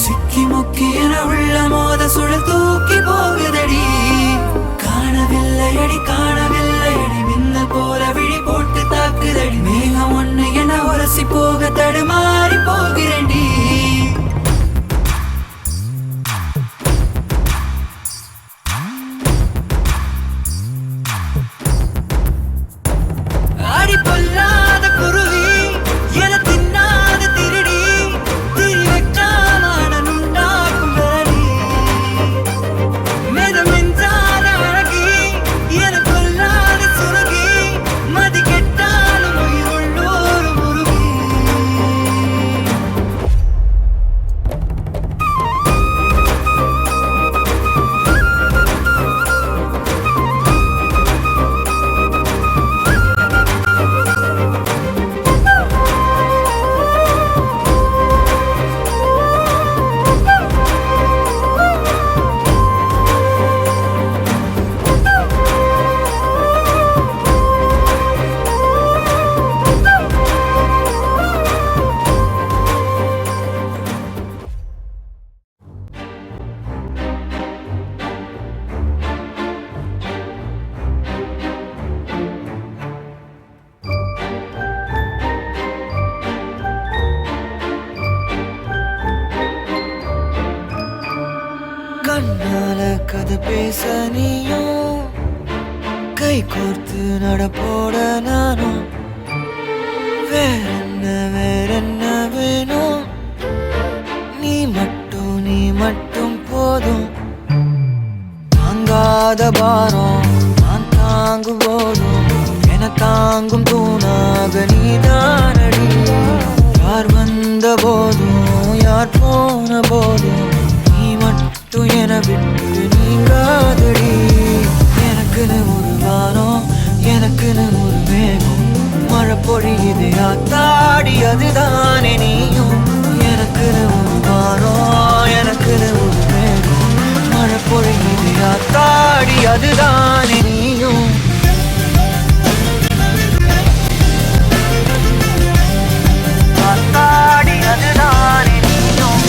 சிக்கி முக்கி என உள்ள மோத சுழல் தூக்கி போகுதடி. காணவில்லையடி காணவில்லையடி மின்னல் போல விழி போட்டு தாக்குதடி. மேகம் ஒண்ணு என உரசி போக தடுமாறி போகிறேன்டி. அடி பொல்லாத குருவி என தின்னாத திருடி திரி வைக்காம உண்டாக்கும் வேலி. மெதம் மின்சார அழகி என கொல்லாத சுருகி மதி கெட்டாலும் உயிருள்ளோரு முருகி. கண்ணால கதை பேச நீயும் கை கோர்த்து நடப்போட நானும். வேறென்ன வேணும் நீ மட்டும் போதும். தாங்காத பாரம் நான் தாங்கும் போதும் என தாங்கும் தூணாக நீதானடி. யார் வந்த போதும் யார் போன போதும் நீ மட்டும் என விட்டு நீங்காதடி. எனக்குன்னு ஒரு வானம் எனக்குன்னு ஒரு மேகம் மழை பொழியுது ஆத்தாடி அதுதானே நீயும். எனக்குன்னு ஒரு வானம் எனக்குன்னு ஒரு மேகம் மழை பொழியுது ஆத்தாடி அதுதானே நீயும். ஆத்தாடி அதுதானே நீயும்.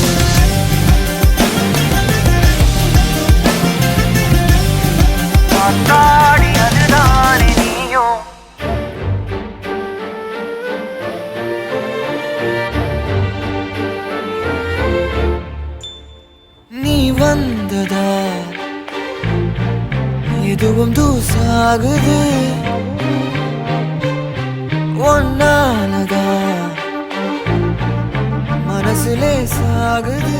ஆத்தாடி அதுதானே நீயும். நீ வந்ததா எதுவும் தூசாகுது. ஒன்னாலதா மனசுலே சாகுது.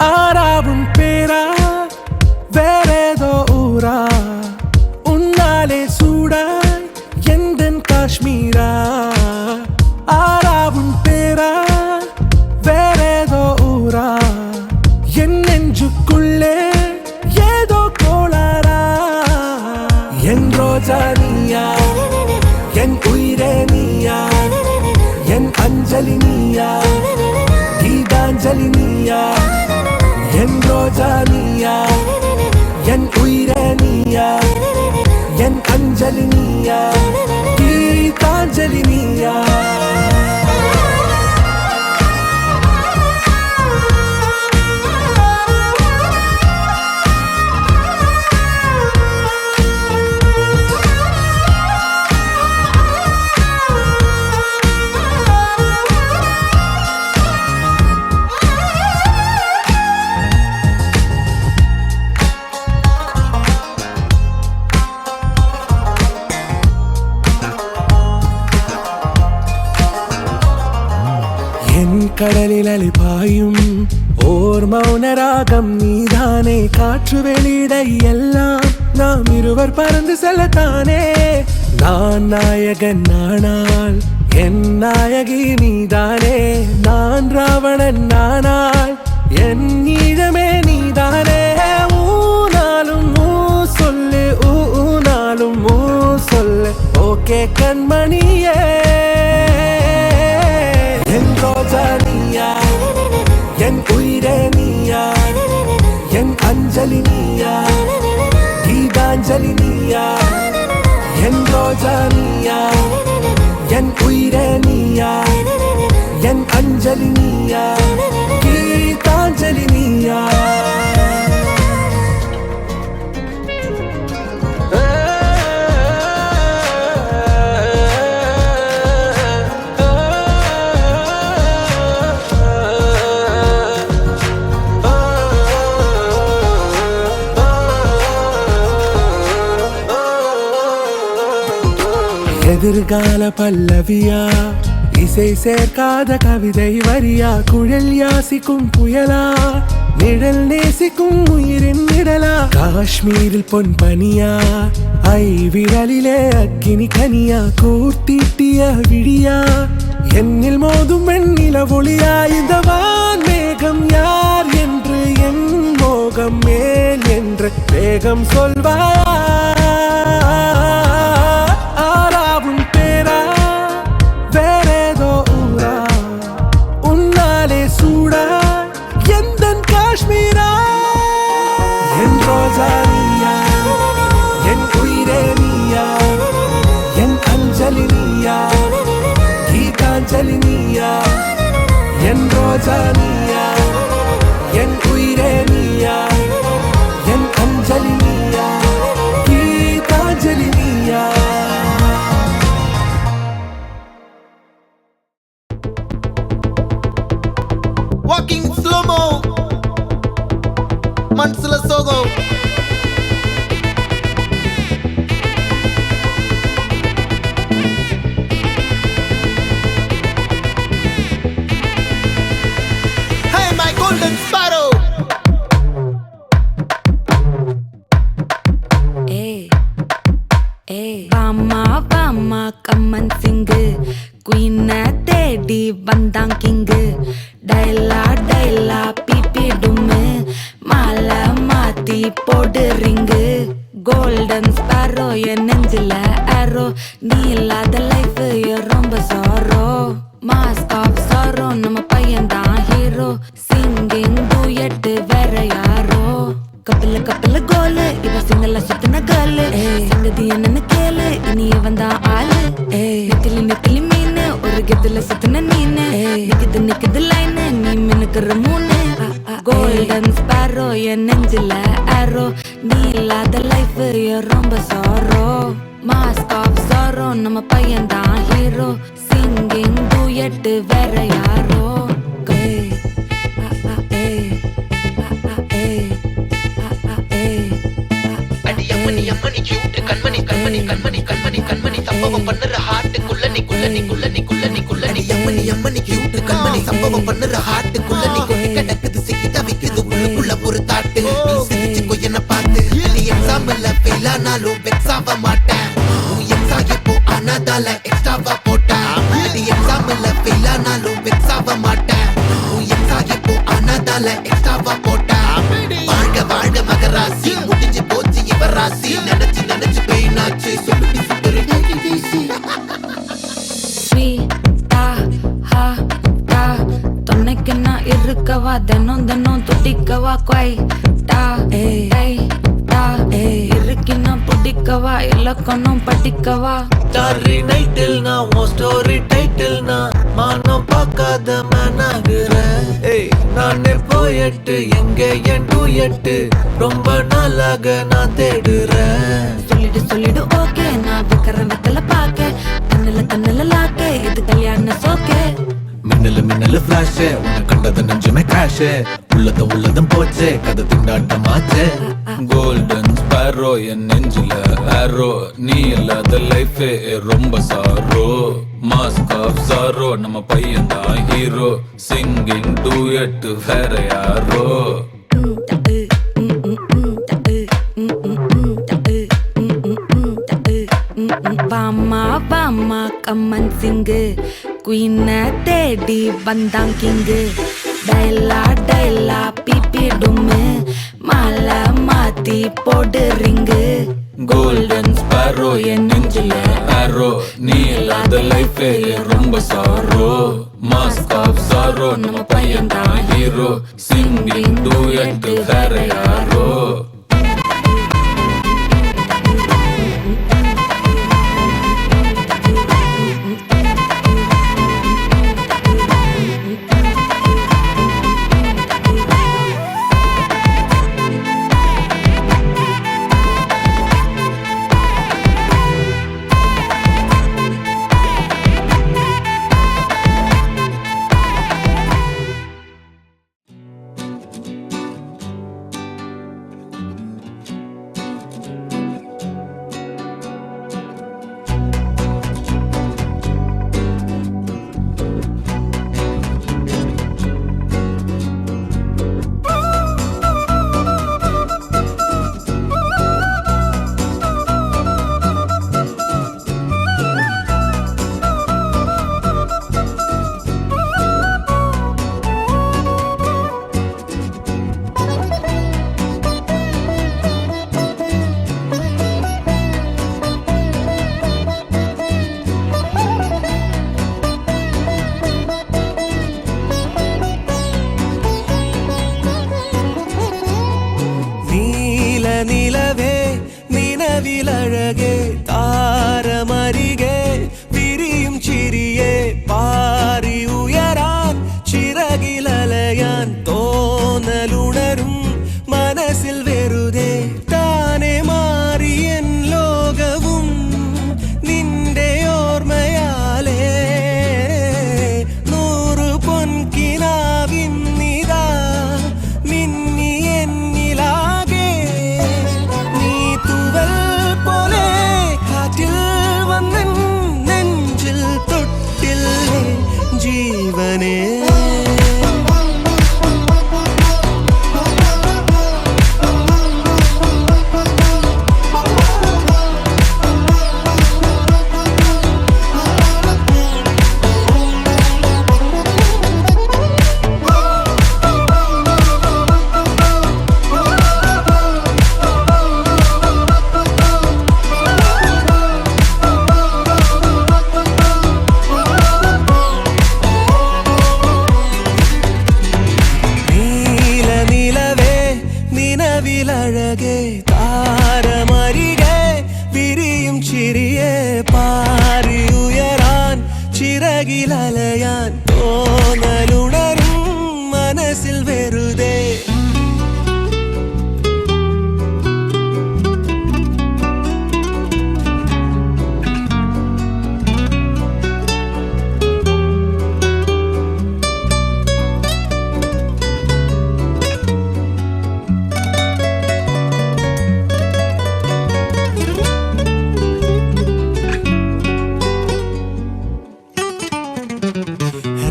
ஆறாவும் பேரா வேறேதோ ஊரா உன்னாலே சூடாய் எந்தன் காஷ்மீரா ஆறாவும் பேரா வேறேதோ ஊரா என் நெஞ்சுக்குள்ளே ஏதோ கோளாரா என் ரோஜா நீயா என் உயிரே நீயா என் அஞ்சலி நீயா கீதாஞ்சலி நீயா என் ரோஜா நீயா என் உயிரே நீயா என் அஞ்சலி நீயா கீதாஞ்சலி நீயா கடலில் அலிபாயும் ஓர் மௌனராகம் நீதானே காற்று வெளியிட எல்லாம் நாம் இருவர் பறந்து செல்லத்தானே நான் நாயகன் நானால் என் நாயகி நீதானே நான் ராவணன் நானால் என் ஈழமே நீதானே ஊனாலும் ஊ சொல்லு ஊனாலும் ஊ சொல்லு ஓகே கண்மணியே என் ரோஜா நீயா என் உயிரே நீயா என் அஞ்சலி நீயா கீதாஞ்சலி நீயா என் ரோஜா நீயா என் உயிரே நீயா என் அஞ்சலி நீயா கீதாஞ்சலி நீயா எதிர்கால பல்லவியா இசை சேர்க்காத கவிதை வரியா குழல் யாசிக்கும் புயலா நிழல் நேசிக்கும் உயிரின் நிழலா காஷ்மீரில் பொன் பனியா ஐ விரலிலே அக்கினி கனியா கூர்த்தீட்டிய விழியா என்னில் மோதும் வெண்ணில ஒளியா இந்த வான் மேகம் யார் என்று என் மோகம் மேல் என்று வேகம் சொல்வாயா கீதாஞ்சலி நீயா என் ரோஜா நீயா என் உயிரே நீயா என் அஞ்சலி நீயா கீதாஞ்சலி நீயா Walking slow-mo Mansula Sogo Golden Sparrow. Vama vama kaman sing queen teddy bandang king daila daila pipi dum mala mati pod ring golden sparrow en nengila arrow neela the life your romba sorrow mask of sorrow nama payan da hero singing duet vera yaro couple goal iva singala sutna girl singadi enna kele ini vanda aal nitli mean oru gedula sutna neen nikid line nee menukra moon golden sparrow en nenjila arrow neela the life your romba sorrow mask of sorrow nama payan da hero singing duet vera yaro அம்மணி cute கண்மணி கண்மணி கண்மணி கண்மணி கண்மணி சம்பவம் பண்ணுற heart குள்ளனி குள்ளனி குள்ளனி குள்ளனி குள்ளனி அம்மணி cute கண்மணி சம்பவம் பண்ணுற heart குள்ளனி கொட்டி கிடக்குது சிக்கி தவிக்குது பாட்டு நீ சிரிச்சுக்கோ என்ன பார்த்து நீ எக்ஸாம்பிள் ஃபெயில் ஆனாலும் வெக்ஸ் ஆக மாட்டேன் உன் எக்ஸாம் எப்போ ஆனாதால எக்ஸ்ட்ராவா போட்டேன் நீ எக்ஸாம்பிள் ஃபெயில் ஆனாலும் வெக்ஸ் ஆக மாட்டேன் உன் எக்ஸாம் எப்போ ஆனாதால எக்ஸ்ட்ராவா போட்டேன் வாழ்க வாழ்க மகராசி முடிஞ்சு போச்சு இவ ராசி நினைச்சு நினைச்சு பெயினாச்சு சொல்லுடி சுத்தரு ஸ்வீட்டா ஹா டா துணைக்கு நான் இருக்கவா தினம் தினம் துடிக்கவா குவைட்டா ஏய் டா இருக்கு நான் பிடிக்கவா இலக்கணம் படிக்கவா ஸ்டாரி நைட்டில் நான் உன் ஸ்டோரி டைட்டில் நான் மானம் பார்க்காத மேனாகிறேன் நானே போயட்டு எங்க என் டூயட்டு ரொம்ப நாளாக நான் தேடுறேன் சொல்லிடு ஓகே நான் வைக்கிற வெத்தல பாக்க தன்னல லாக்கே இது கல்யாண சோக்கே மின்னலு ஃபிளாஷ் உன்னை கண்டது நெஞ்சுமே கிராஷ் உள்ளதும் போச்சே கதை திண்டாட்டமாச்சே கோல்டன் ஸ்பேரோ என் நெஞ்சில ஆரோ நீ இல்லாத லைஃப் ரொம்ப சாரோ மாஸ்க் ஆஃப் சாரோ நம்ம பையன் தான் ஹீரோ சிங்கிங் டூயட் வேற யாரோ வாமா வாமா கம்மன் சிங்கு குயின தேடி வந்தான் கிங்கு டைலா பிபி டும்மு மாலை மாத்தி போடு ரிங்கு கோல்டன் ஸ்பேரோ என் நெஞ்சில ஆரோ நீ இல்லாத லைஃப் ரொம்ப சாரோ மாஸ்க் ஆஃப் சாரோ நம்ம பையன் தான் ஹீரோ சிங்கிங் டூயட் வேற யாரோ நிலவே நினவில் அழகே தாரமரிகே விரியும் சிறியே பாரி உயரான் சிறகில் அலையான் தோனலுணரும் மனசில் வெறுதே தானே மாறி என் லோகവും നിന്റെ ഓർമ്മയാലേ നൂറു പൊൻകിനാവിന്നിതാ മിന്നി എന്നിലാകെ നീ തൂവൽ പോലെ കാറ്റിൽ വന്നൻ നെഞ്ചിൽ തൊട്ടില്ലേ ജീവനേ അഴകേ താരമരികെ വിരിയും ചിരിയെ പാറി ഉയരാൻ ചിറകിലലയാൻ തോന്നലുണരും മനസ്സിൽ വെറുതെ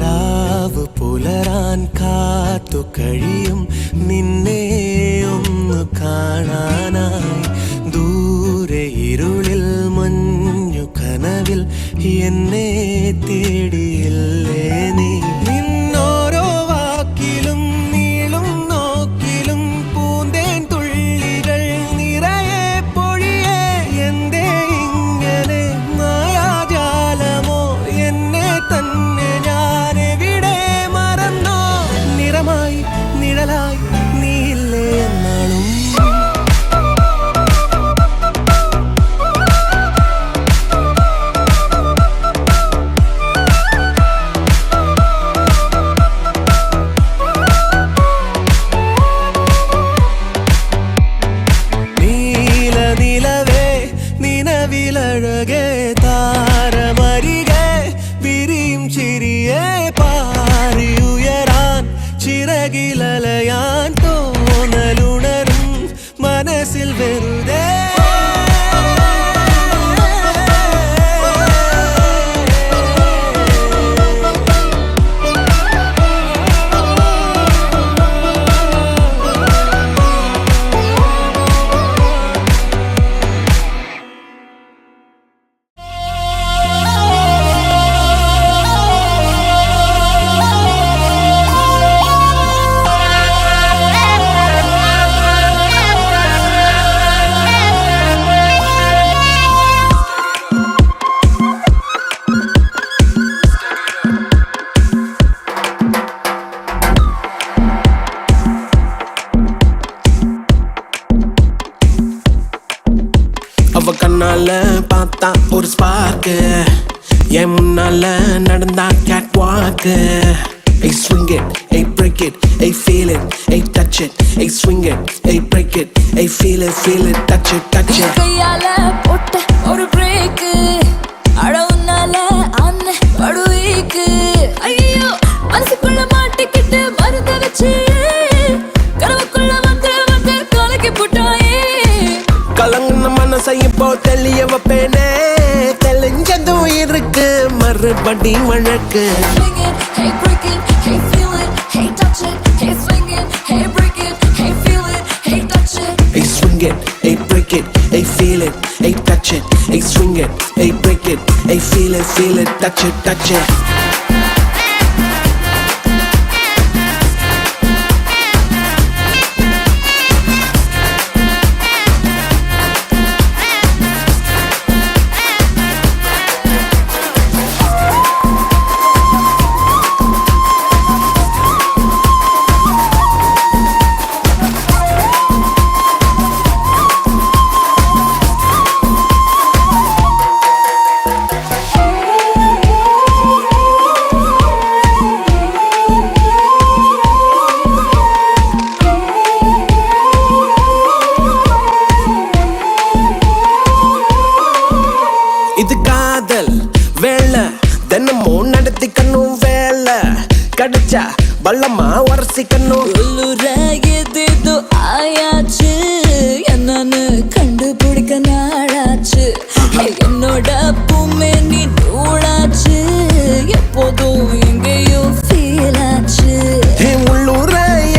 രാവ് പുലരാൻ കാത്തു കഴിയും നിന്നെയും കാണാനായി ദൂരെ ഇരുളിൽ മഞ്ഞു കനവിൽ എന്നെ തേടിയില്ലേ നീ നിന്നോരോ വാക്കിലും നീളും നോക്കിലും പൂന്തേൻ തുള്ളികൾ നിറയെ പൊഴിയേ എന്തേ ഇങ്ങനെ മായാജാലമോ എന്നെ തന്നെ ഞാനെവിടെ മറന്നോ നിറമായി നിഴലായി നീയില്ലേ എന്നാളും നിലവിലഴകെ താരമരികെ വിരിയും ചിരിയെ പാറിയുയരാൻ ചിറകിലലയാൻ തോന്നലുണരും മനസ്സിൽ വെറുതെ அவ கண்ணால பார்த்தா ஒரு ஸ்பார்க்கு என் முன்னால நடந்தா கேட் வாக்கு ஐ swing it I break it I feel it I touch it I swing it I break it I feel it touch it கையால போட்ட ஒரு பிரேக் அட உன்னால அன்ன படுவீக்கு ஐயோ மனசுக்குள்ள மாட்டிக்கிட்டு மருந்த வச்சு கனவுக்குள்ள வந்து கலக்கி போட்டாயே கலங்குன மனசை இப்போ தெளிய வைப்பேனே தெளிஞ்சதும் இருக்கு மறுபடி வழக்கு Swing it, hey break it, hey feel it, hey touch it, hey swing it, hey break it, hey feel it, hey touch it. I swing it, I break it, I feel it, I touch it, I swing it, I break it, I feel it, touch it. இது காதல் வேலை தினமும் நடத்திக்கணும் வேலை கிடைச்சா பள்ளமா உரசிக்கணும் உள்ளுராயதேதோ ஆயாச்சு என்னன்னு கண்டுபிடிக்க நாளாச்சு என்னோட பூமே நீ நூலாச்சு எப்போதும் எங்கேயோ ஃபீல் ஆச்சு உள்ளூர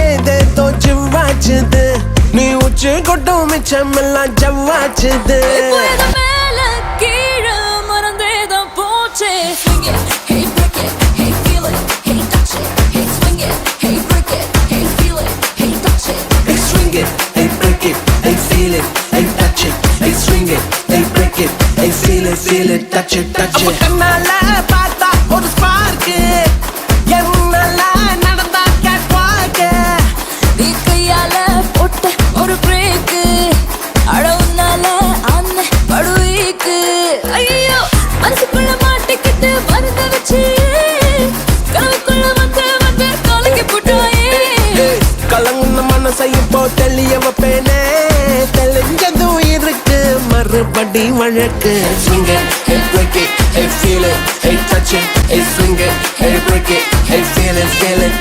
ஏதேதோ ஜிவ்வாச்சுது நீ உச்சி கொட்டும் மிச்சமெல்லாம் ஜவ்வாச்சுது மேல கீழே மறந்தேதான் போச்சே Swing it, hey break it, hey feel it, hey touch it, hey swing it, hey break it, hey feel it, hey touch it. I swing it, I break it, I feel it, I touch it, I swing it, I break it, I feel it, touch it. அப்ப கண்ணால பார்த்தா ஒரு spark என் முன்னால நடந்தா gate வாக்கு நீ கையால போட்ட ஒரு பிரேக் அட உன்னால அன்ன படுவீக்கு ஐயோ மனசுக்குள்ள மாட்டிக்கிட்டு மருந்த வச்சு கனவுக்குள்ள வந்து கலக்கி போட்டாயே கலங்குன மனசை இப்போ தெளிய வைப்பேனே தெளிஞ்சதும் இருக்கு மறுபடி வழக்கு swing it, hey break it, hey feel it, hey touch it, hey swing it, hey break it, hey feel it,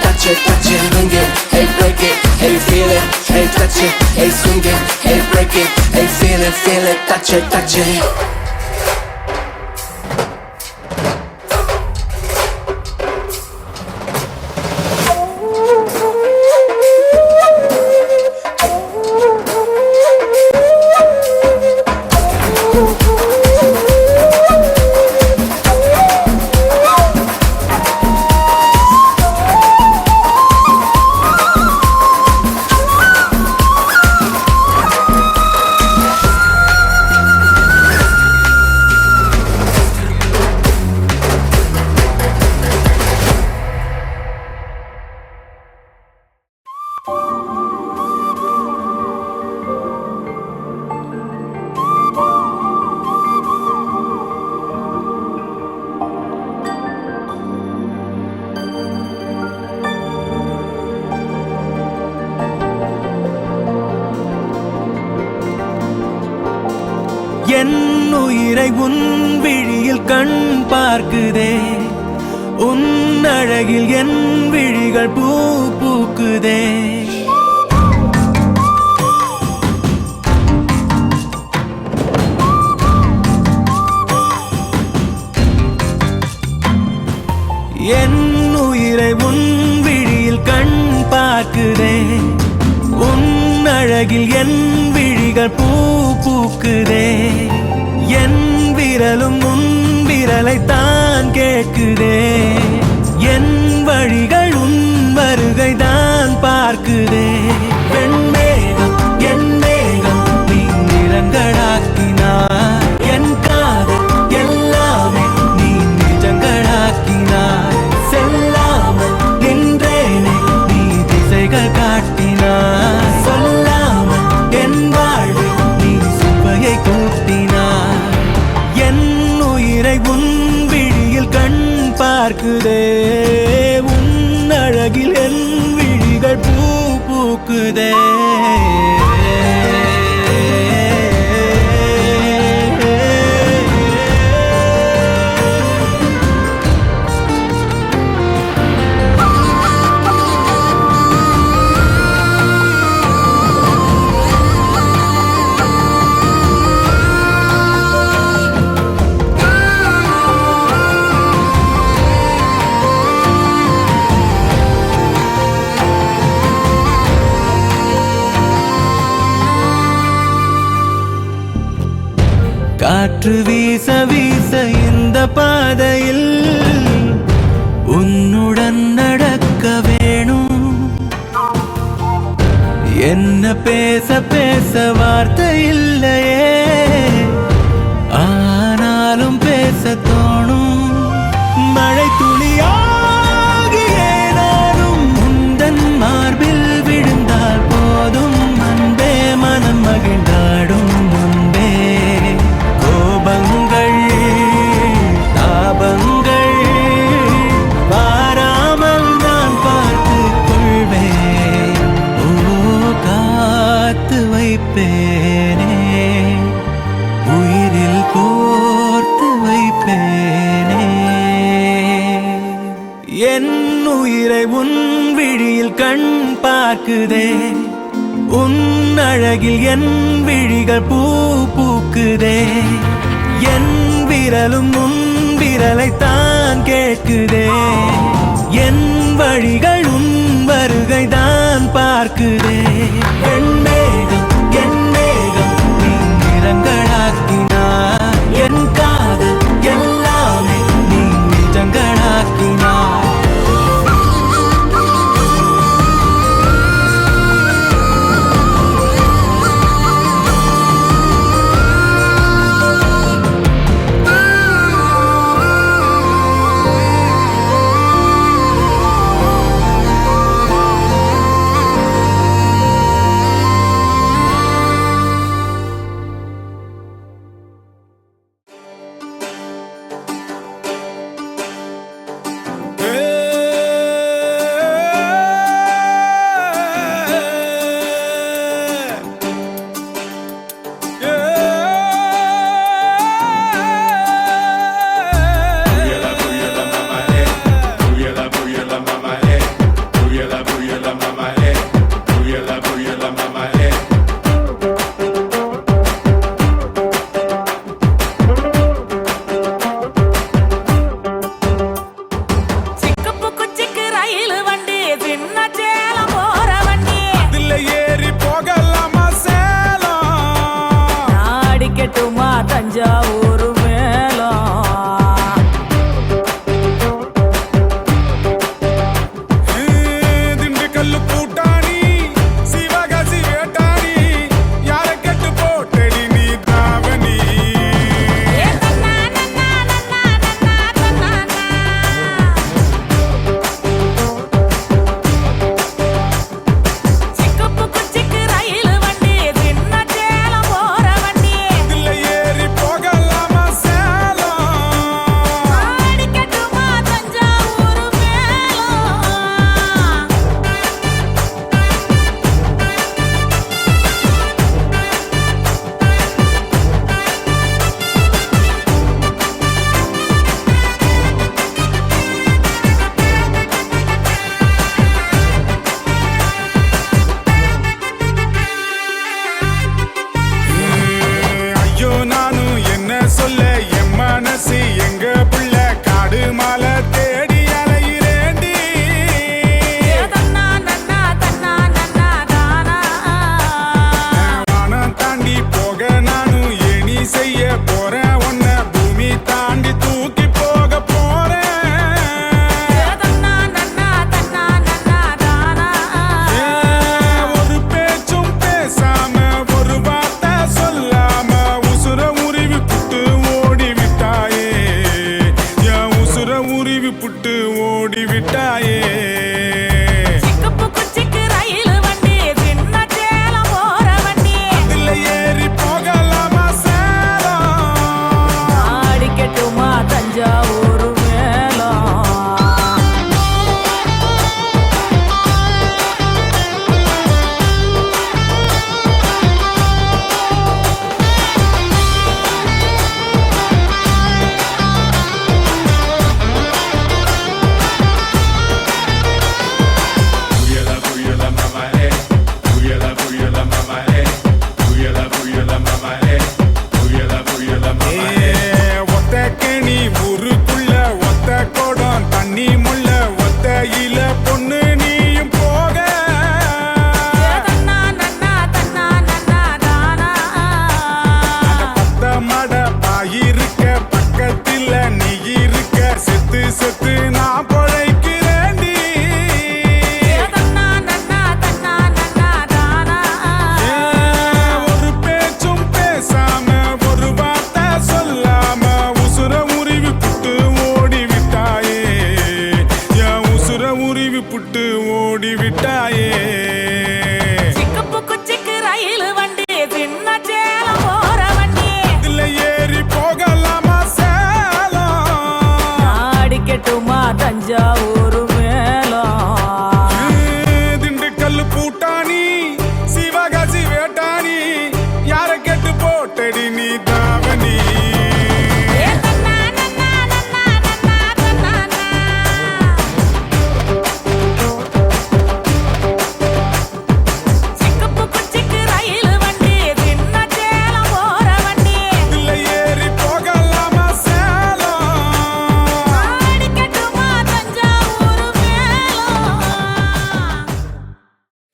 touch it, swing it, hey break it, hey feel it, hey touch it, hey swing it, hey break it, hey feel it, touch it. என் உயிரை உன் விழியில் கண் பார்க்குதே உன் அழகில் என் விழிகள் பூ பூக்குதே என் உயிரை உன் விழியில் கண் பார்க்குதே உன் அழகில் என் விழிகள் பூ பூக்குதே என் விரலும் உன் விரலை தான் கேட்குதே என் வழிகள் உன் வருகை தான் பார்க்குதே வெண்மேகம் என் மேகம் நீ நிறங்களாக்கினாய் என் காதல் எல்லாமே நீ நிஜங்களாக்கினாய் செல்லாமல் நின்றேனே நீ திசைகள் காட்டினாய் சொல்லாமல் என் வாழ்வில் நீ சுவையை கூட்டினாய் என் உயிரை உன் விழியில் கண் பார்க்குதே உன் அழகில் என் விழிகள் பூ பூக்குதே காற்று வீச வீச இந்த பாதையில் உன்னுடன் நடக்க வேணும் என்ன பேச பேச வார்த்தை இல்லையே ஆனாலும் பேச தோணும் மழை துளியாகியே நானும் முந்தன் மார்பில் விழுந்தால் போதும் அன்பே மனம் மகிழ்ந்தாடும் முன்பே கோபங்கள் தாபங்கள் வாராமல் நான் பார்த்துக் கொள்வேன் ஓ காத்து வைப்பேனே உயிரில் கோர்த்து வைப்பேனே என் உயிரை உன் விழியில் கண் பார்க்குதே உன் அழகில் என் விழிகள் பூ பூக்குதே என் விரலும் உன் விரலை தான் கேட்குதே என் வழிகள் உன் வருகை தான் பார்க்குதே வெண்மேகம் என் மேகம் நீ நிறங்களாக்கினாய் என் காதல் எல்லாமே நீ நிஜங்களாக்கினாய்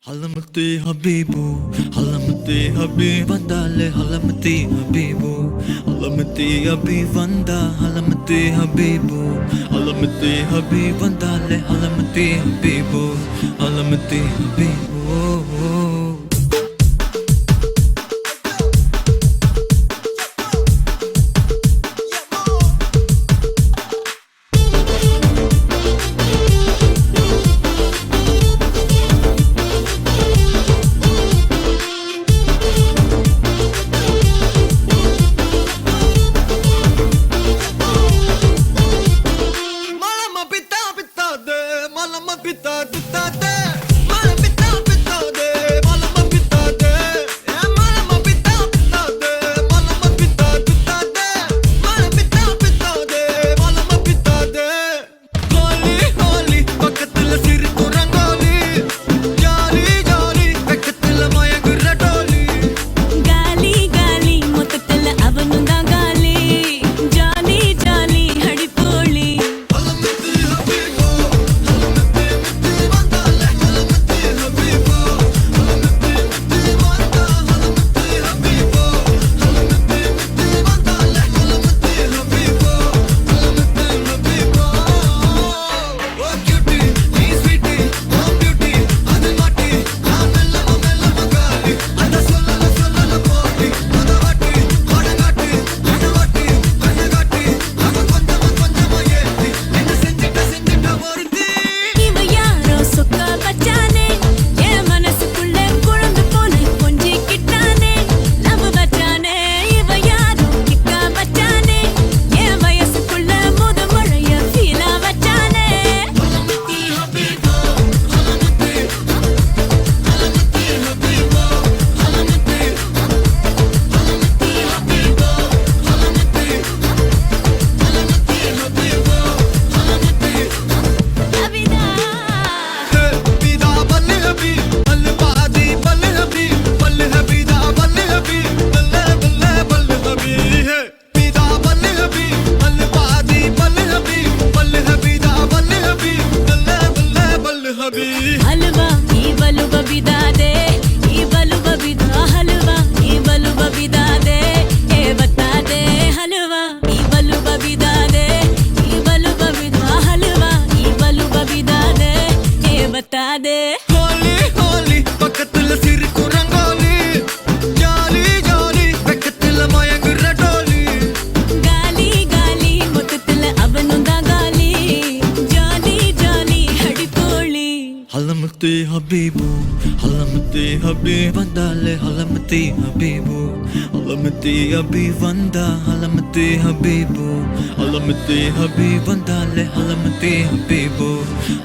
ஹலமத்தி ஹபீபு ஹலமத்தி ஹபீப் வந்தாலே ஹலமத்தி ஹபீபு ஹலமத்தி ஹபீப் வந்தா ஹலமத்தி ஹபீபு ஹலமத்தி ஹபீப் வந்தாலே ஹலமத்தி ஹபீபு ஹலமத்தி ஹபீபு हलवा ई बलु बबिदा दे ई बलु बबिदा हलवा ई बलु बबिदा दे ए बता दे हलवा ई बलु बबिदा दे ई बलु बबिदा हलवा ई बलु बबिदा दे ए बता दे होली होली பக்கத்துல சிரிக்கும் ரங்கோலி ஜாலி ஜாலி பக்கத்துல மயங்குற டோலி गाली गाली मुततल அவனுந்தா गाली जाली जाली हड़कोली ஹலமத்தி ஹபீபு ஹலமத்தி ஹபீப் வந்தாலே ஹலமத்தி ஹபீபு ஹலமத்தி ஹபீப் வந்தா ஹலமத்தி ஹபீபு ஹலமத்தி ஹபீப் வந்தாலே ஹலமத்தி ஹபீபு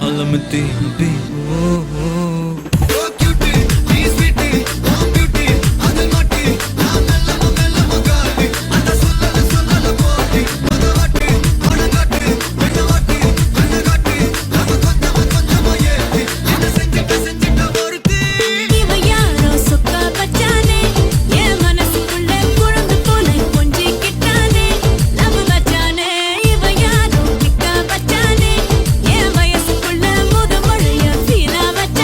ஹலமத்தி ஹபீபு இவ யாரோ சொக்கா பச்சானே என் மனசுக்குள்ள குழந்தை போல கொஞ்சிக்கிட்டானே லவ் பச்சானே இவ யாரோ கிக்கா பச்சானே என் வயசுக்குள்ள முத மழைய ஃபீலா வச்சானே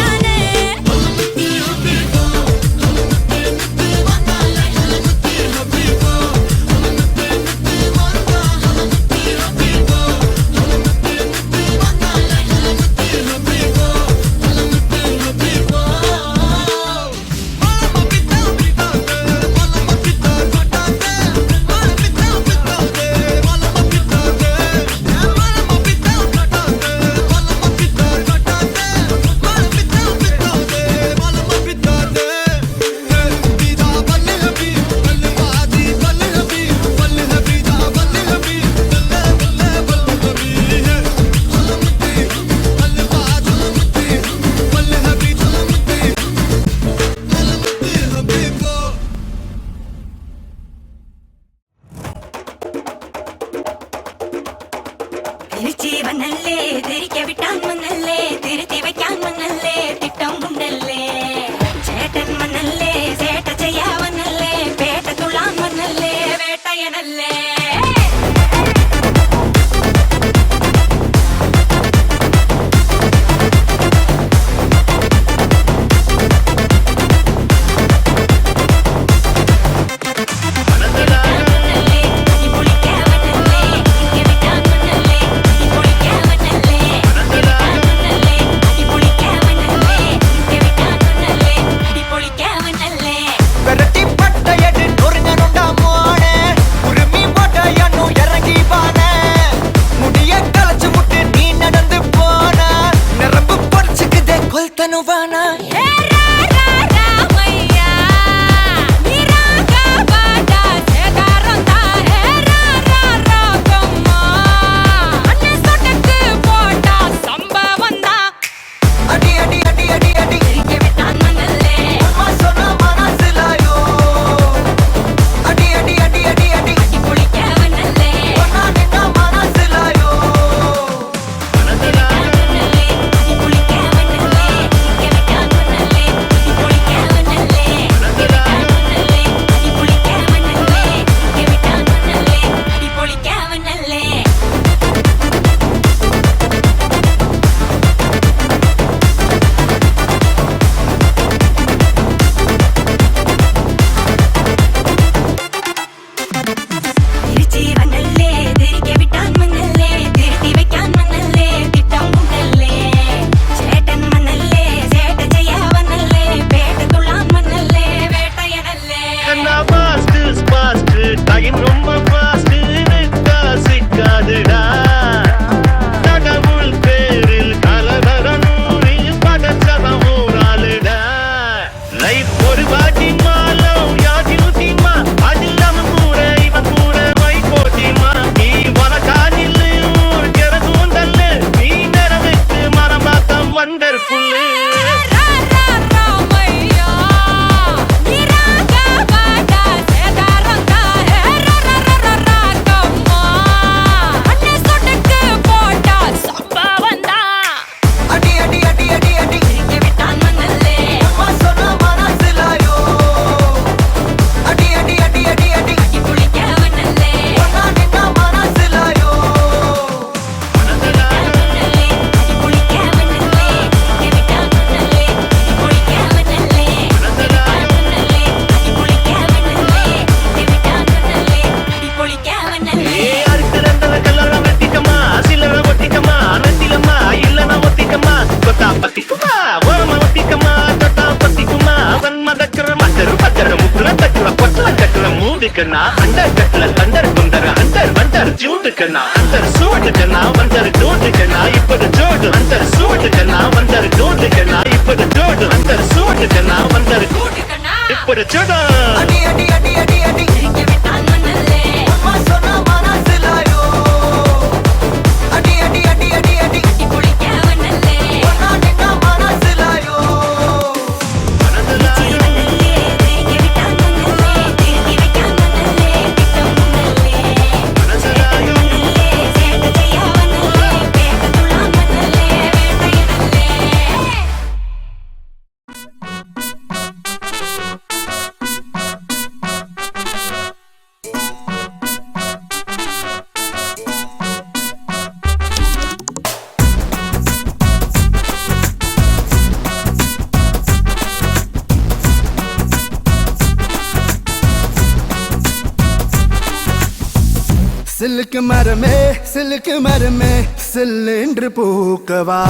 சிலுக்கு மரமே சில்லென்று பூக்கவா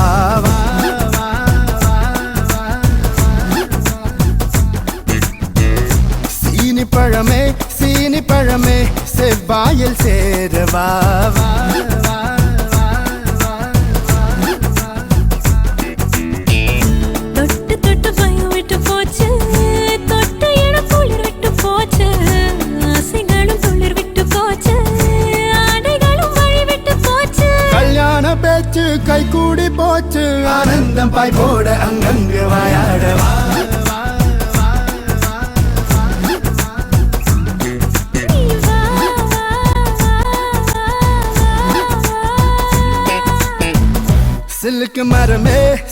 சீனி பழமே செவ்வாயில் சேரவா தொட்டு தொட்டு பயம் விட்டு போச்சு தொட்டு என குளிர் விட்டு போச்சு ஆசைகளும் துளிர் விட்டு போச்சு ஆடைகளும் வழி விட்டு போச்சு கல்யாண பேச்சு கை கூடி போச்சு ஆனந்தம் பாய் போட அங்கங்கு வாயாடவா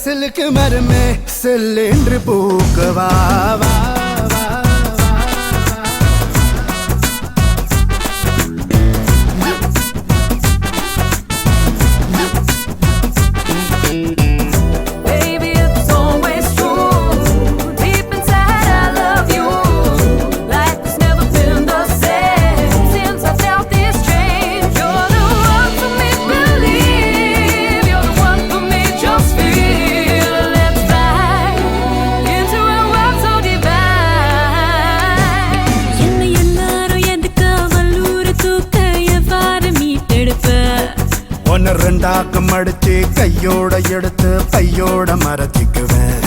சிலுக்கு மரமே செல்லென்று பூக்கவா ரெண்டாக்கம் அடிச்சு கையோட எடுத்து பையோட மறைச்சிக்குவேன்.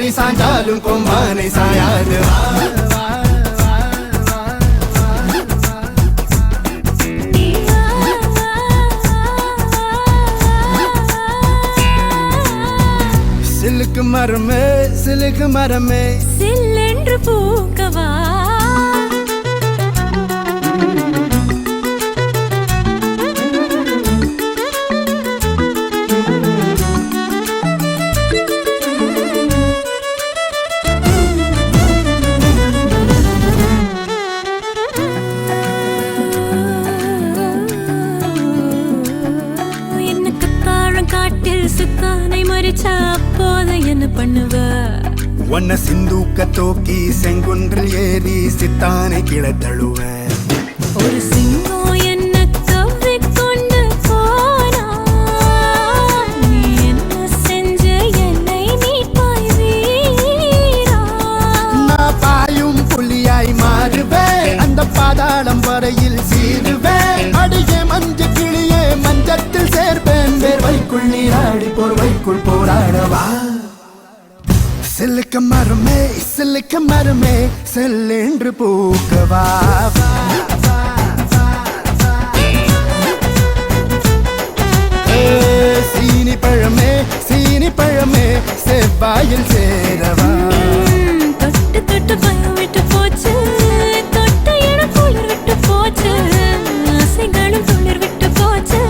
நீ சாஞ்சாலும் கொம்பானை சாயாது சிலுக்கு மரமே சிலுக்கு மரமே சில்லென்று பூக்கவா சுத்தானை மறிச்சா அப்போது என்ன பண்ணுவ உன்னை சிந்தூக்க தூக்கி செங்குன்றில் ஏறி சித்தானை கிளை தழுவேன் ஒரு சிங்கம் என்ன கவ்விக்கொண்டு போனா நீ என்ன செஞ்ச என்னை மீட்பாய் வீரா நான் பாயும் புலியாய் மாறுவேன் அந்த பாதாளம் வரையில் சீருவேன் அடியே மஞ்ச கிளியே மஞ்சத்தில் சேர்ப்பேன் வேர்வைக்குள் நீராடி போர்வைக்குள் போராடவா சிலுக்க மரமே செல்லென்று பூக்கவா சீனி பழமே செவ்வாயில் சேரவா தொட்டு தொட்டு பயம் விட்டு போச்சு தொட்ட இடம் குளிர் விட்டு போச்சு ஆசைகளும் துளிர் விட்டு போச்சு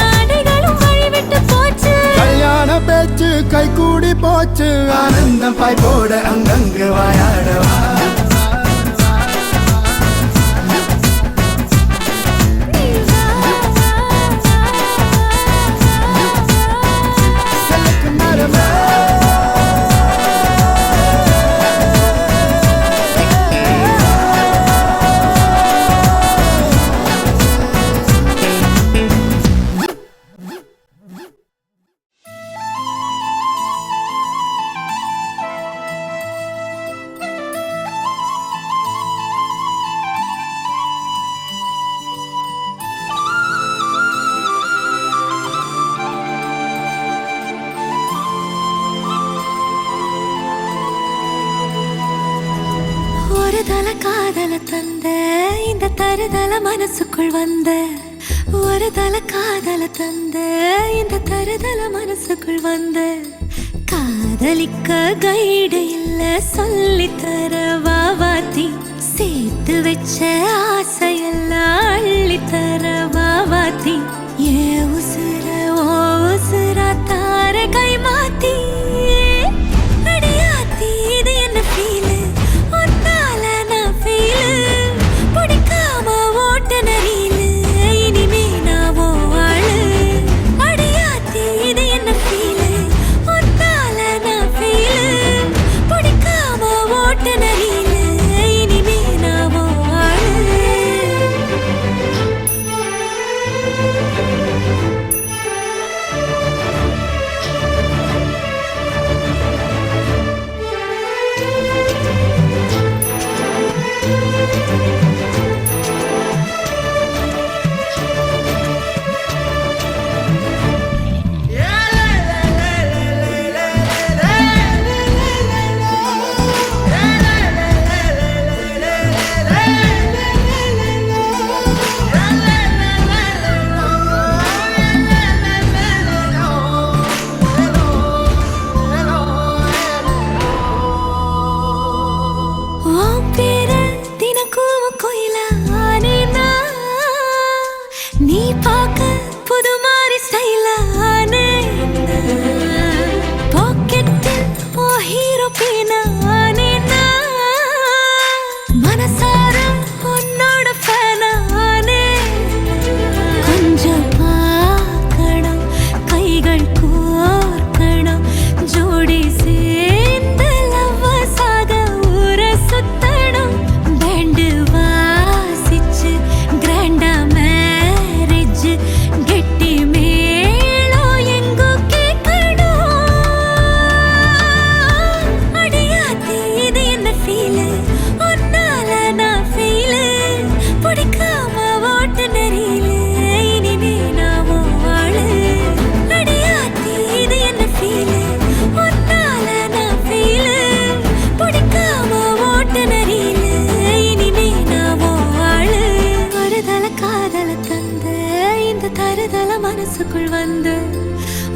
ஆடைகளும் வழி விட்டு போச்சு கல்யாண பேச்சு கை கூடி போச்சு ஆனந்தம் பாய் போட அங்கங்கு வாயாடவா சிலுக்கு மரமே ஒரு தல காதல தந்த இந்த தருதல மனசுக்குள் வந்த ஒரு தல காதல தந்த இந்த தருதல மனசுக்குள் வந்த காதலிக்க கைடு இல்ல சொல்லித்தர வாவாத்தி சேர்த்து வச்ச ஆசையெல்லாம் அள்ளித்தர வாவாத்தி ஏ உசுர ஓ உசுரா தார கை மாத்தி அடியாத்தி இது என்ன ஃபீலு ஒன்னால நான் ஃபீலு பிடிக்காம ஓட்ட நரீலு இனிமே நான் ஓ ஆளு அடியாத்தி இது என்ன ஃபீலு ஒன்னால நான் ஃபீலு பிடிக்காம ஓட்ட நரீலு இனிமே நான் ஓ ஆளு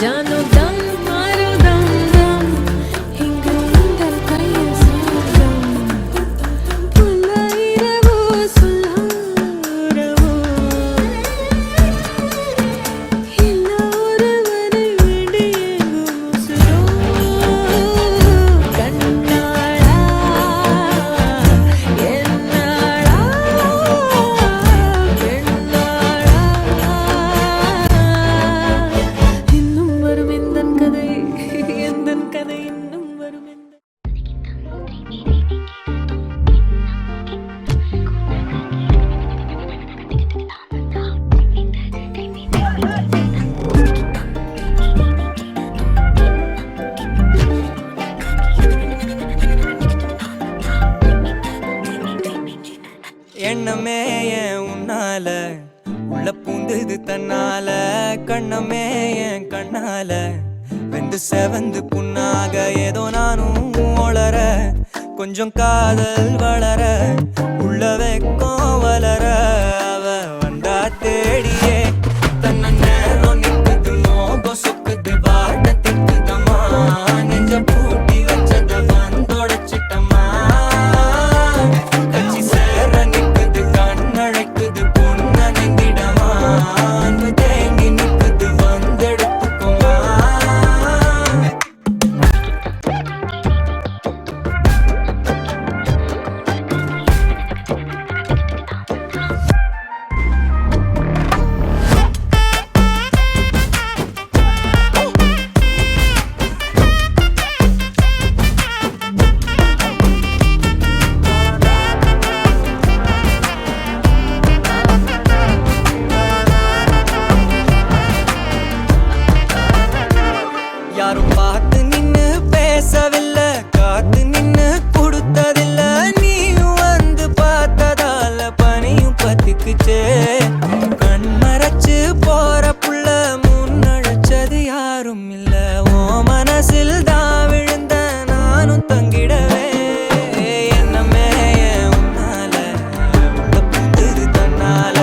जानो दम मारो दम दम இங்கு உங்கள் கையில் சொந்தம் புல்லாயிரவோ சொல்லாரவோ இல்ல ஒருவரை விடு எங்கும் உசுரோ கண்ணாளா என்னாளா பெண்ணாளா இன்னும் வரும் எந்தன் கதை எந்தன் கதை இன்னும் வரும் எந்தன் எண்ணமே ஏன் உன்னால உள்ள பூந்தது தன்னால கண்ணமே என் கண்ணால வெந்து செவந்து புண்ணாக ஏதோ நானும் ஒளர கொஞ்சம் காதல் வளர உள்ள வெக்கம் வளர அவ வந்தா தேடியே தன்ன நேரம் நிக்குது மோகம் சொக்குது வாட்ட திக்குதம்மா நெஞ்ச பூட்டி வச்சத வந்தொடச்சிட்டம்மா கட்சி சேர நிக்குது கண்ணழைக்குது பொண்ண நெங்கிடமா அன்பு தேங்கி நிக்குது வந்தெடுத்துக்குமா யாரும் பார்த்து நின்னு பேசவில்லை காத்து நின்னு கொடுத்ததில்ல நீயும் வந்து பார்த்ததால பனியும் பத்திக்குச்சே கண் மறைச்சு போற புள்ள முன்னழைச்சது யாரும் இல்ல ஓ மனசில் தான் விழுந்த நானும் தங்கிடவே என்னமே என் உன்னால உள்ள புந்தது தன்னால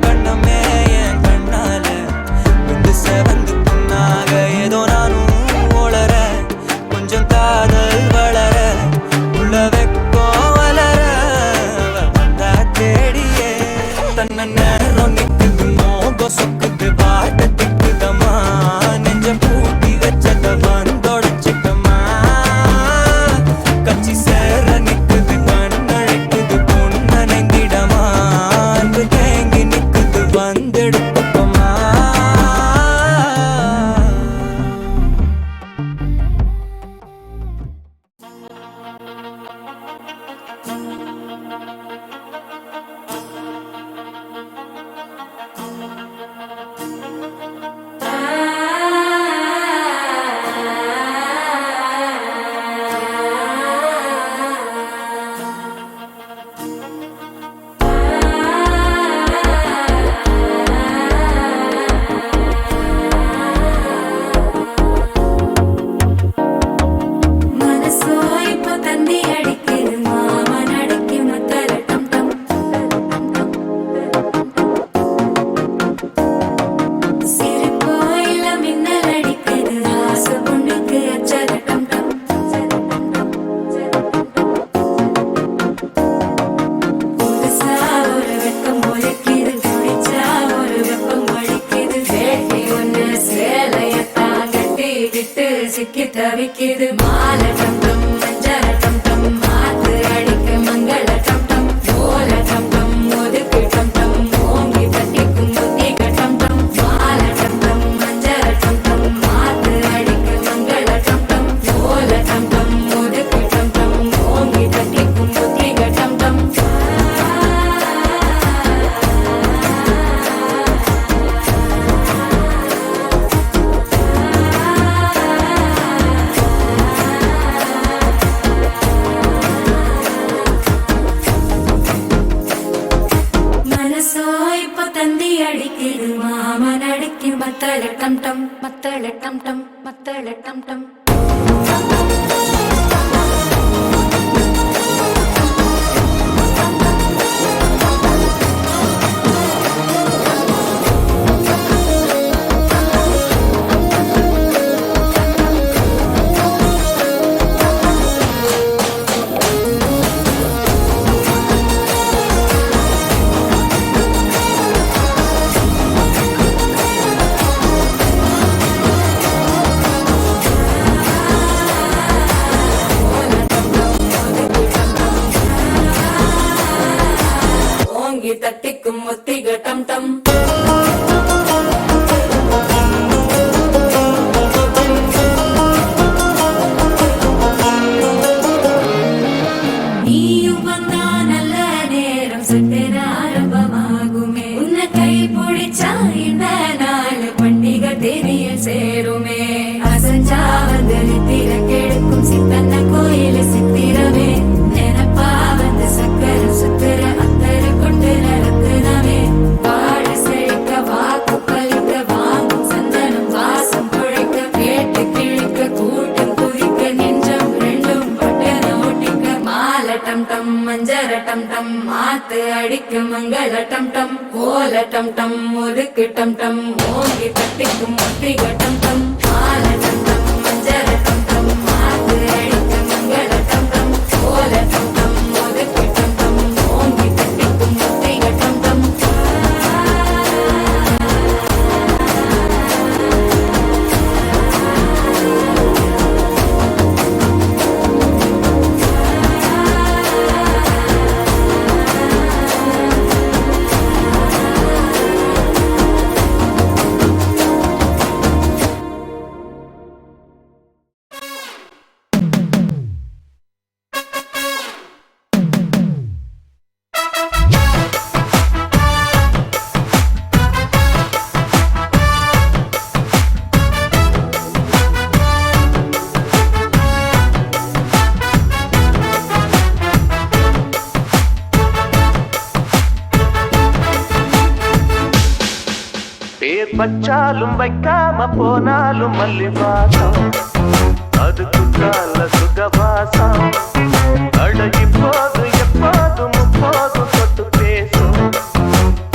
கண்ணமே என் கண்ணால வந்து செவந்து புண்ணாக ஏதோ நானும் ஒளர கொஞ்சம் காதல் வளர உள்ள வெக்கம் வளர அவ வந்தா தேடியே தன்ன நேரம் நிக்குது மோகம் சொக்குது வாட்ட திக்குதம்மா நெஞ்ச பூட்டி வச்சத வந்தொடச்சிட்டம்மா கட்சி சேர நிக்குது கண்ணழைக்குது பொண்ண நெங்கிடமா அன்பு தேங்கி நிக்குது வந்தெடுத்துக்கோமா மனசோ இப்போ தந்தி அடிக்குது மாமன் அடிக்கு மத்தல டம் டம் சிரிப்போ இல்ல மின்னல் அடிக்குது ஆசை பொண்ணுக்கு அச்சல டம் டம் புதுசா ஒரு வெக்கம் ஒலிக்குது குடிச்சா ஒரு வெப்பம் ஒழிக்குது வேட்டி ஒண்ணு சேலையத்தான் கட்டிக்கிட்டு சிக்கி தவிக்குது மாலை டம் டம் மஞ்சள டம் டம் மாத்து அடிக்க மங்கள டம் டம் ஓல டம் டம் ஒதுக்கு டம் டம் ஓங்கி தட்டிக்கும் புத்திக டம் டம் மாலை டம் டம் மஞ்சள டம் டம் மாத்து அடிக்க மங்கள டம் டம் ஓல டம் டம் ஒதுக்கு டம் டம் ஓங்கி தட்டிக்கும் புத்திக டம் டம் மனசோ இப்போ தந்தி அடிக்குது மாமன் அடிக்கு மத்தள டம் டம் மத்தள டம் டம் மத்தள டம் டம் சேருமே அசஞ்சா வந்து நித்திர கெடுக்கும் சித்தன்ன கோயில சித்திரமே நினப்பா வந்து சக்கர சுத்திர அத்தரு கொண்டு நடத்துனவே வாழ செழிக்க வாக்கு பலிக்க வாங்கும் சந்தனம் வாசம் குழைக்க கேட்டு கிழிக்க கூட்டம் குதிக்க நெஞ்சம் ரெண்டும் பட்டன ஒட்டிக்க மால டம் டம் மஞ்சர டம் டம் மாத்து அடிக்கும் மங்கள டம் டம் கோல டம் டம் ஒதுக்கு டம் டம் ஓங்கி தட்டிக்கும் முட்டிக டம் டம் மால டம் டம் மஞ்சர டம் டம் மாத்து அடிக்கும் மங்கள டம் டம் கோல டம் டம் ஒதுக்கு டம் டம் ஓங்கி தட்டிக்கும் முட்டிக டம் டம் பேர் வச்சாலும் வைக்காம போனாலும் மல்லி வாசம் அது குற்றால சுகவாசம் அழகி போது எப்போதும் முப்போதும் தொட்டு பேசும்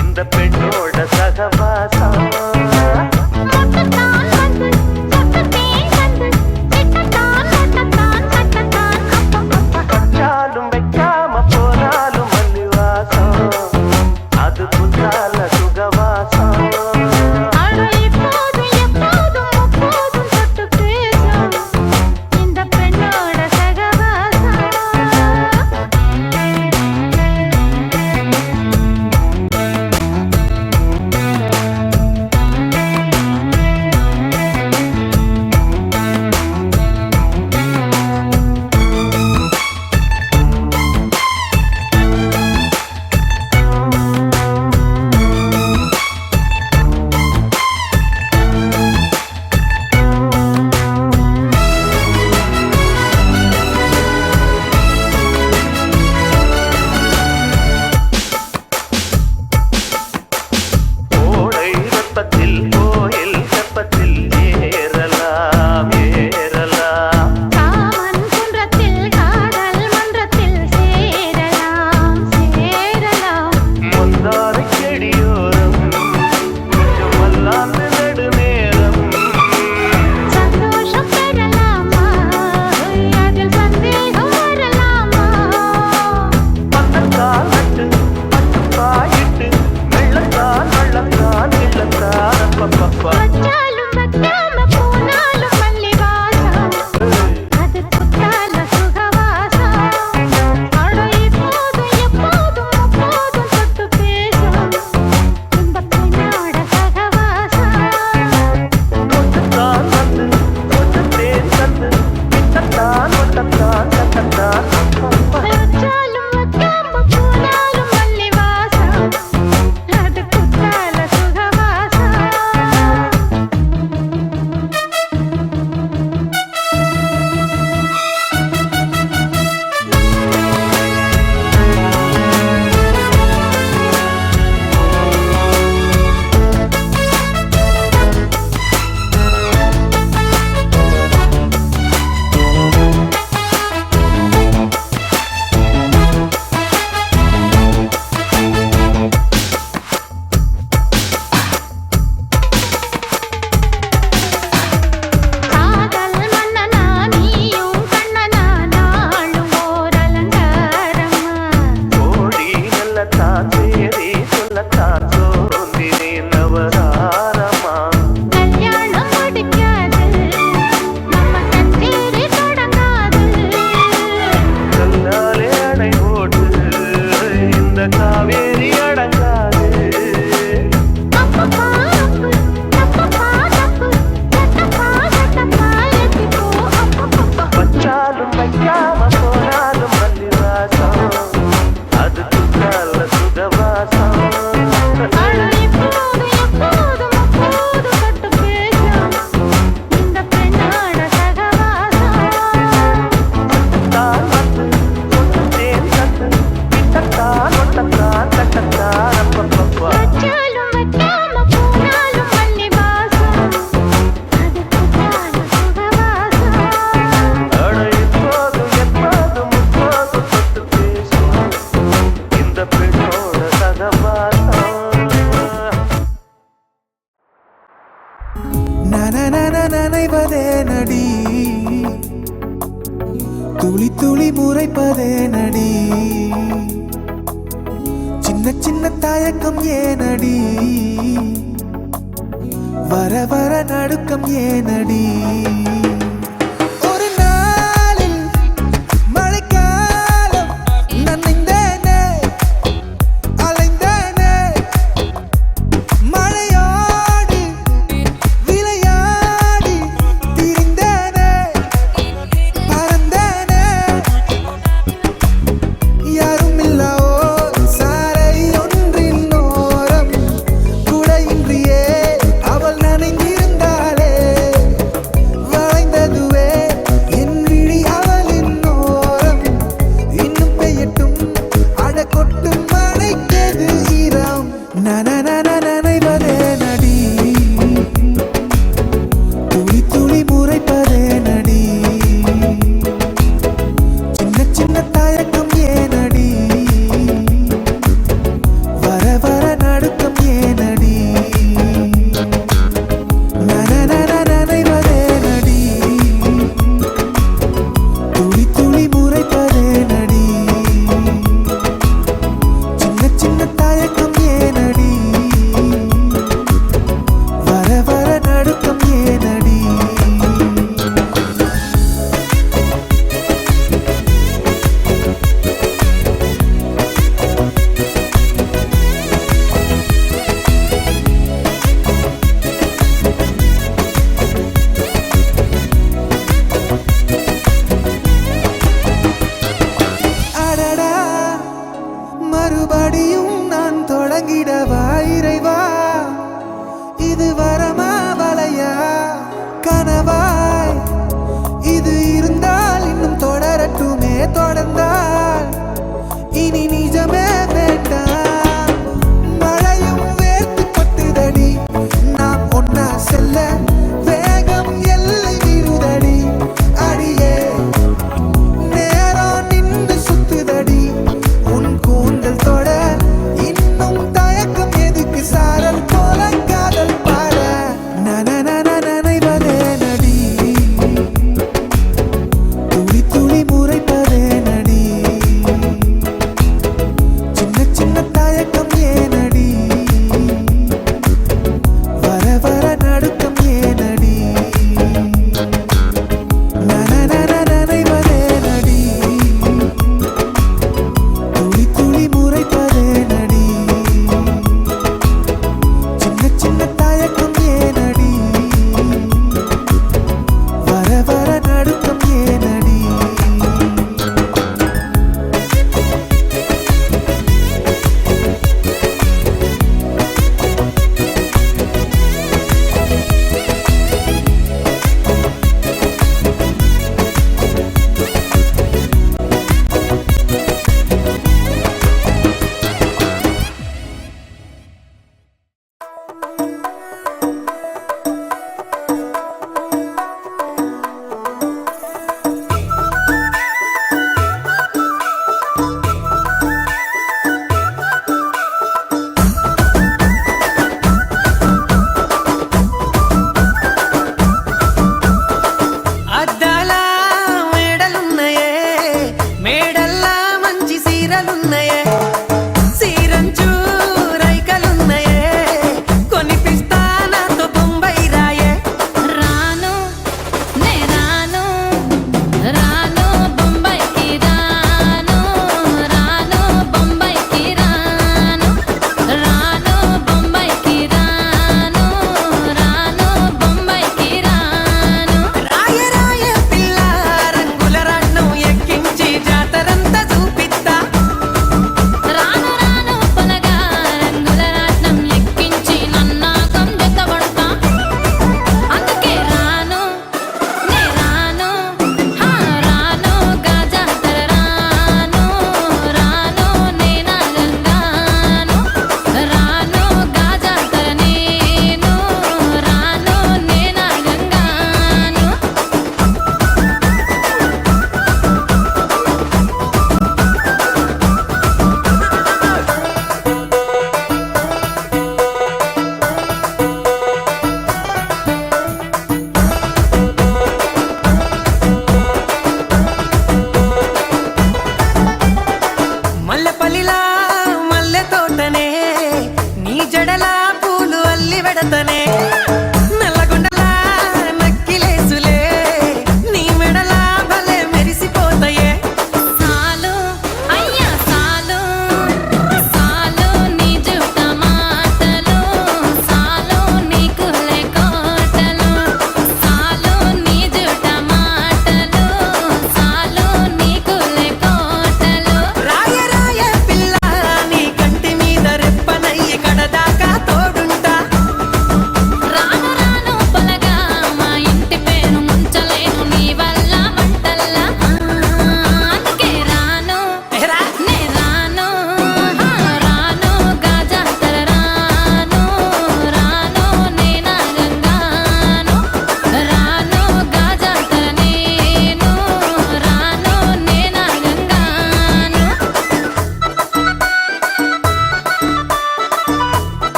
இந்த பெண்ணோட சகவாசம் வச்சாலும் வைக்காம போனாலும் மல்லி வாசம் அது குற்றால சுகவாசம் இந்த பெண்ணோட சகவாசம் துளி துளி முறைப்பதே நடி சின்ன சின்ன தயக்கம் ஏனடி வர வர நடுக்கம் ஏனடி ஒரு நாளில் மழைக்காலம் நனைந்தேனே அலைந்தேனே மழையோடு விளையாடி திரிந்தேனே பறந்தேனே யாருமில்லா ஓர் சாலை ஒன்றின் ஓரம் குடையின்றியே அவள் நனைந்திருந்தாளே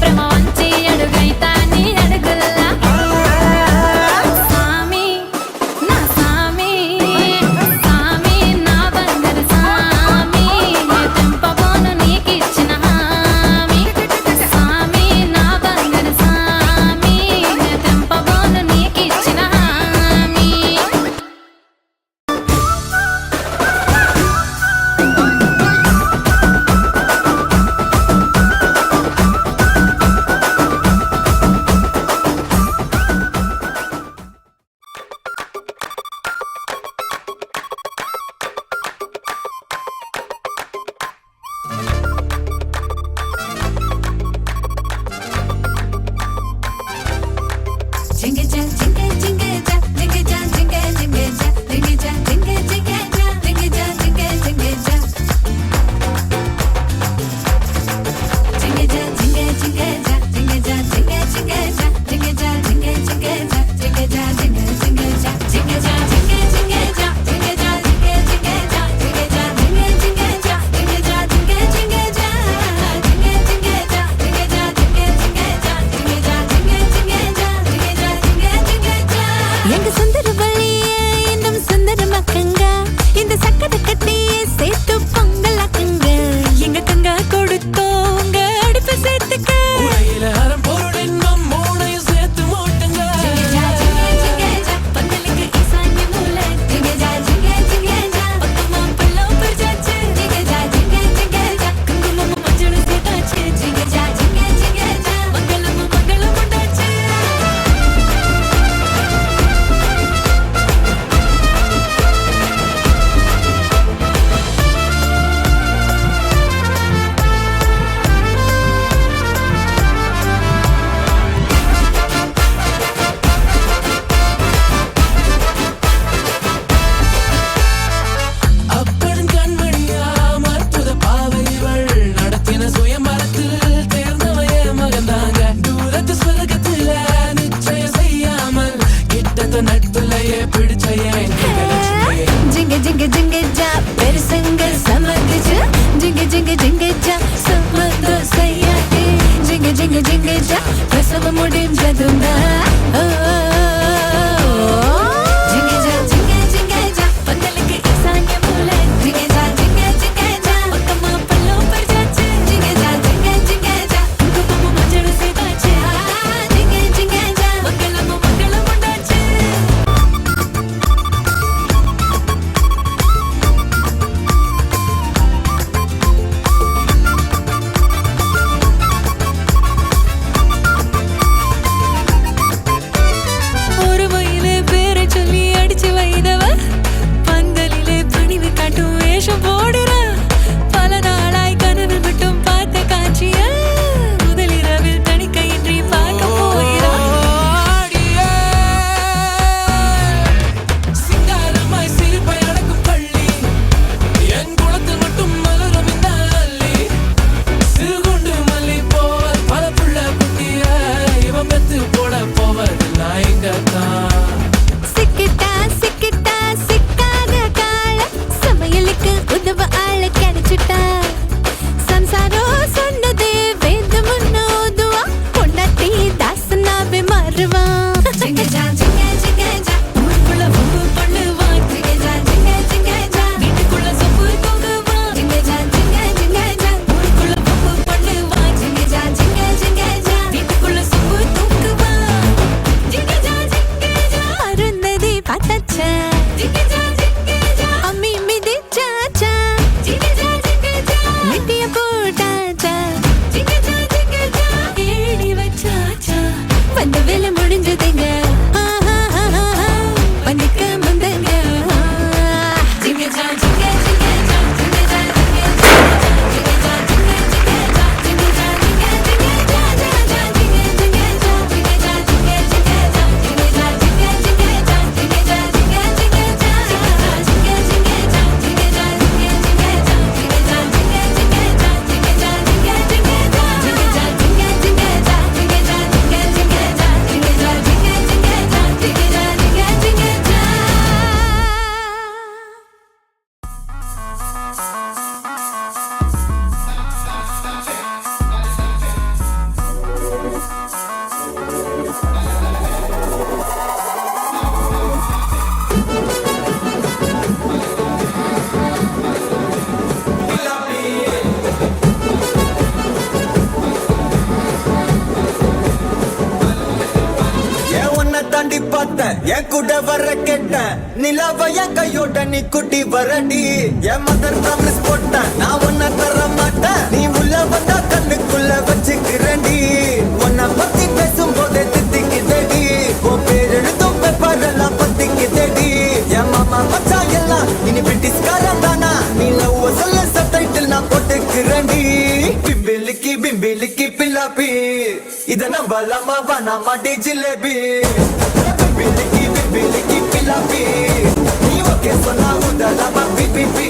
ప్రేమ వంచి అడుగైతా నీ అడుగుల్లా సామి నా సామి సామి నా బంగారు సామి తెంపబోను నీకిచ్చిన హామీ సామి నా బంగారు సామి తెంపబోను నీకిచ్చిన హామీ தாண்டி பார்த்தேன் என் கூட வர கேட்டேன் நிலாவ என் கையோட நீ குட்டி வரடி என் மதர் ப்ராமிஸ் போட்டேன் நான் ஒன்ன தர மாட்டேன் நீ உள்ள வந்தா கண்ணுக்குள்ள வச்சுக்கிறேன்டி உன்னை பத்தி பேசும்போதே தித்திக்குதடி உன் பேர் எழுதும் பேப்பரெல்லாம் பத்திக்குதடி என் மாமா மச்சா எல்லாம் இனி பிரிட்டிஷ்காரன் தானா நீ லவ் சொல்ல சப்டைட்டில் நான் போட்டுக்கிறேன்டி பிம்பிலிக்கி பில்லாப்பி இத நம்பலாமா வேணாமா டி ஜிலேபி பிம்பிலிக்கி பில்லாப்பி நீ ஓகே சொன்னா உதலாமா பிபிபி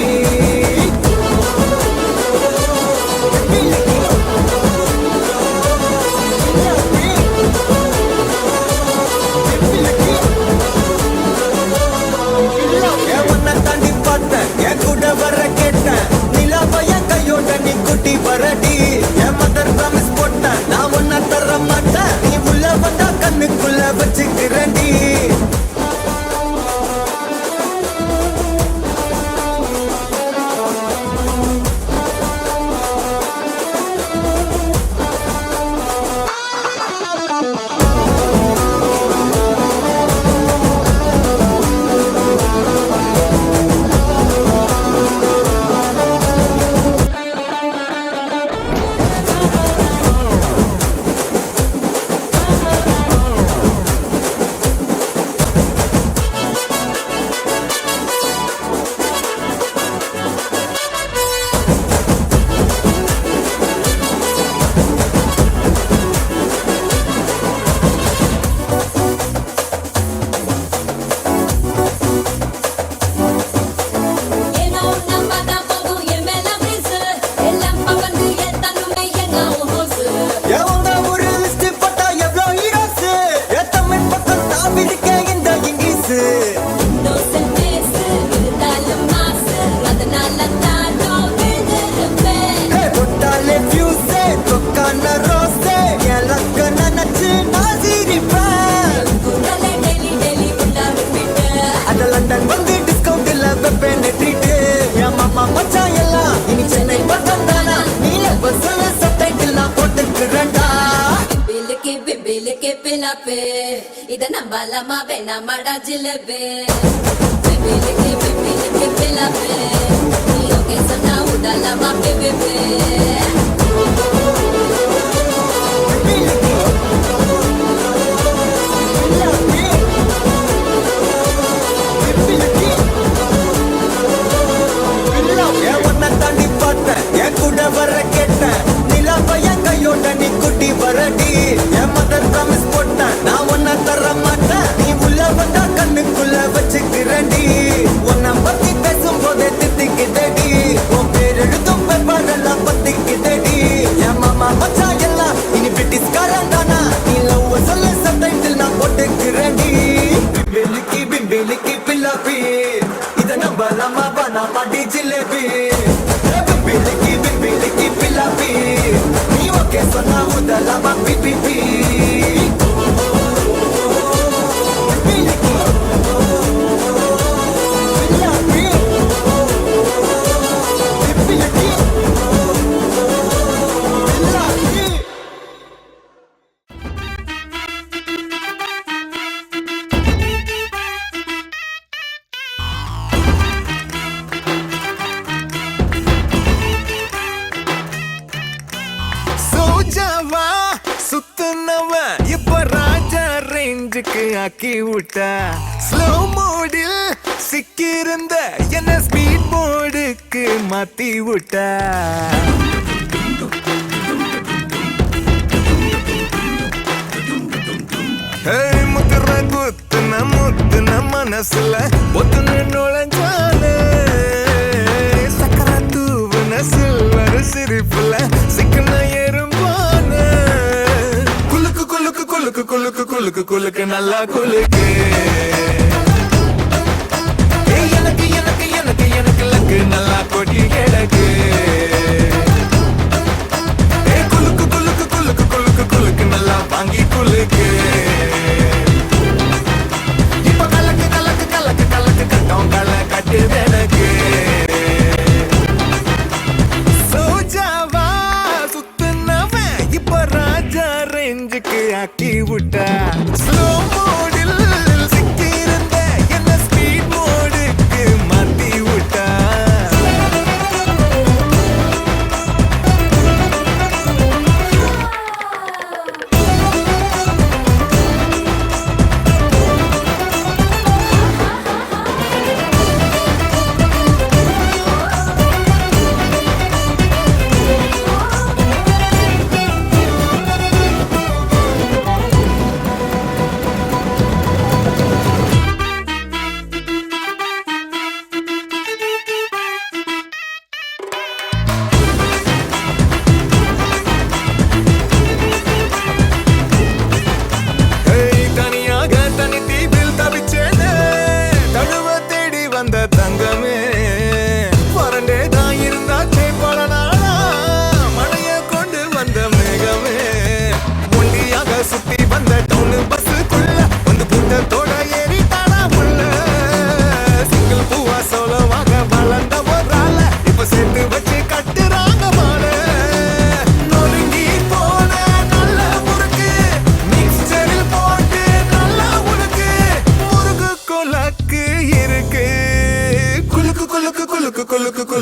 தாண்டி பார்த்தேன் என் கூட வர கேட்டேன் நிலாவ என் கையோட நீ குட்டி வரடி என் மதர் ப்ராமிஸ் போட்டேன் நான் ஒன்ன தர மாட்டேன் நீ உள்ள வந்தா கண்ணுக்குள்ள வச்சுக்கிறேன்டி ஏனோ நம்பதான் போகும் என் மேல பிரீசு எல்லாம் பவந்து ஏத்தனுமே எங்க ஹோசு எவங்க ஒரு லிஸ்ட் போட்டா எவ்வளோ ஹீரோஸ் தமிழ் பக்கம் தாவி இருக்கேன் இந்த இங்கிலீஷ் நோசல் பேசு இருந்தாலும் மாசு அதனால தானோ விழுந்திருப்பேன் தொட்டாலே ஃபியூஸே தொக்கான ரோஸே எனக்கு நினைச்சு நான் சிரிப்பேன் குரலை டெய்லி டெய்லி உண்டாவிட்டு அந்த லண்டன் வந்து டிஸ்கவுண்ட் இல்ல வெப்பேன் ட்ரீட் என் மாமா மச்சான் எல்லாம் இனி சென்னை பக்கம் தானா நீல பஸ்ல சப்டைட்டில் நான் போட்டுக்கிறேன்டா பிம்பிலிக்கி பிலாப்பே இத நம்பலாமா வேணாமாடா ஜிலேபி பிம்பிலிக்கி பிலாப்பே நீ ஓகே சொன்னா உடலாமா பிபிபி உன்னை தாண்டி பார்த்தேன் என் கூட வர கேட்டேன் நிலாவ என் கையோட நீ குட்டி வரடி என் மதர் ப்ராமிஸ் போட்டேன் நான் ஒன்ன தர மாட்டேன் நீ உள்ள வந்தா கண்ணுக்குள்ள வச்சுக்கிறேன்டி உன்னை பத்தி பேசும்போதே தித்திக்குதடி உன் பேர் எழுதும் பேப்பரெல்லாம் பத்திக்குதடி என் மாமா மச்சா எல்லாம் இனி பிரிட்டிஷ்காரன் தானா நீ லவ் சொல்ல சப்டைட்டில் நான் போட்டுக்கிறேன்டி பிம்பிலிக்கி பில்லாப்பி இத நம்பலாமா வேணாமா டி ஜிலேபி பிம்பிலிக்கி பில்லாப்பி நீ ஓகே சொன்னா உதலாமா பிபிபி சோஜாவா சுத்துனவன் இப்ப ராஜா ரேஞ்சுக்கு ஆக்கி விட்டா ஸ்லோ மோடில் சிக்கிருந்த என்ன ஸ்பீட் மோடுக்கு மாத்தி விட்டா முத்துற குத்துன மனசுல ஒத்துன்னு நுழைஞ்சாலே சக்கர தூவுன சில்வர் சிரிப்புல சிக்கன எறும்பான குலுக்கு குலுக்கு குலுக்கு குலுக்கு குலுக்கு குலுக்கு நல்லா குலுக்கு எனக்கு எனக்கு எனக்கு எனக்கு லக்கு நல்லா கொட்டி கிடக்கு குலுக்கு குலுக்கு குலுக்கு குலுக்கு குலுக்கு நல்லா வாங்கி குலுக்கு இப்ப கலக்கு கலக்கு கலக்கு கலக்கு கட்டம் களை கட்டு எனக்கு சோஜாவா சுத்துனவன் இப்ப ராஜா ரேஞ்சுக்கு ஆக்கி விட்டா ஸ்லோ மோடில்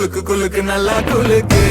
குலுக்கு குலுக்கு நல்லா குலுக்கு